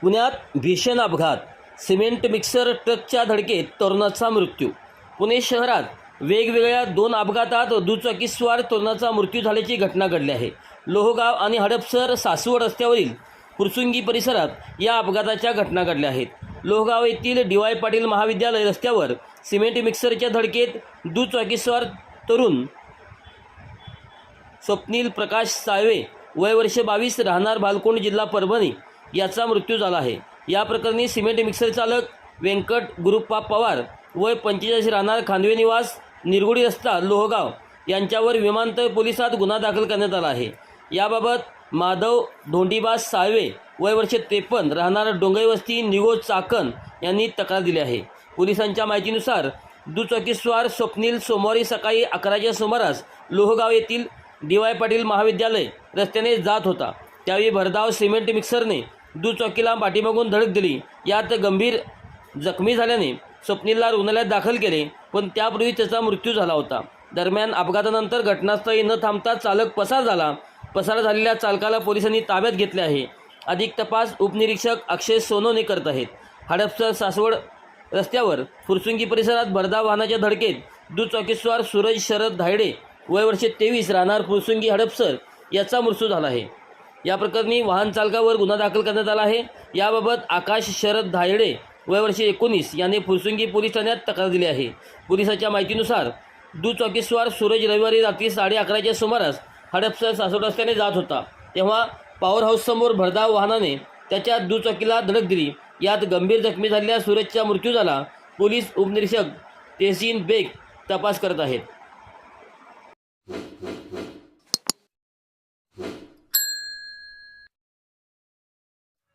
पुण्यात भीषण अपघात, सिमेंट मिक्सर ट्रकच्या धडकेत तरुणाचा मृत्यू। पुणे शहरात वेगवेगळ्या 2 अपघातात दुचाकीस्वार तरुणाचा मृत्यू झाल्याची घटना घडली आहे। लोहगाव आणि हडपसर सासवड रस्त्यावरील फुरसुंगी परिसरात या अपघाताच्या घटना घडल्या आहेत। लोहगाव येथील डी.वाय. पाटील महाविद्यालय रस्त्यावर सिमेंट मिक्सरच्या धडकेत दुचाकीस्वार तरुण स्वप्नील प्रकाश साळवे वय वर्ष 22 राहणार भालकोंड जिल्हा परभणी याचा मृत्यू झाला आहे। या प्रकरणी सिमेंट मिक्सर चालक व्यंकट गुरुप्पा पवार वय 45 राहणार खांदवे निवास निरगुडी रस्ता लोहगाव यांच्यावर विमानतळ पोलिसात गुन्हा दाखल करण्यात आला आहे। याबाबत माधव धोंडीबास साळवे वय वर्ष 53 राहणार डोंगई वस्ती निगोज चाकण यांनी तक्रार दिली आहे। पोलिसांच्या माहितीनुसार दुचाकीस्वार स्वप्नील सोमवारी सकाळी 11च्या सुमारास लोहगाव येथील डी.वाय. पाटील महाविद्यालय रस्त्याने जात होता। त्यावेळी भरधाव सिमेंट मिक्सरने दुचाकीला पाठीमागून धडक दिली। यात गंभीर जखमी झाल्याने स्वप्नीलला रुग्णालयात दाखल केले, पण त्यापूर्वी त्याचा मृत्यू झाला होता। दरम्यान अपघातानंतर घटनास्थळी न थांबता चालक पसार झाला। पसार झालेल्या चालकाला पोलिसांनी ताब्यात घेतले आहे। अधिक तपास उपनिरीक्षक अक्षय सोनवणे करत आहेत। हडपसर सासवड रस्त्यावर फुरसुंगी परिसरात भरधाव वाहनाच्या धडकेत दुचाकीस्वार सूरज शरद धायडे वय वर्ष 23 राहणार फुरसुंगी हडपसर याचा मृत्यू झाला आहे। या प्रकरणी वाहन चालकावर गुन्हा दाखल करण्यात आला आहे। याबाबत आकाश शरद धायडे वय वर्ष 19 याने फुरसुंगी पोलीस ठाण्यात तक्रार दिली आहे। पोलिसांच्या माहितीनुसार दुचाकीस्वार सूरज रविवारी रात्री 11:30च्या सुमारास हडपसर सासवड रस्त्याने जात होता, तेव्हा पॉवर हाऊससमोर भरधाव वाहनाने त्याच्या दुचाकीला धडक दिली। यात गंभीर जखमी झालेल्या सूरजचा मृत्यू झाला। पोलीस उपनिरीक्षक तेहसीन बेग तपास करत आहेत।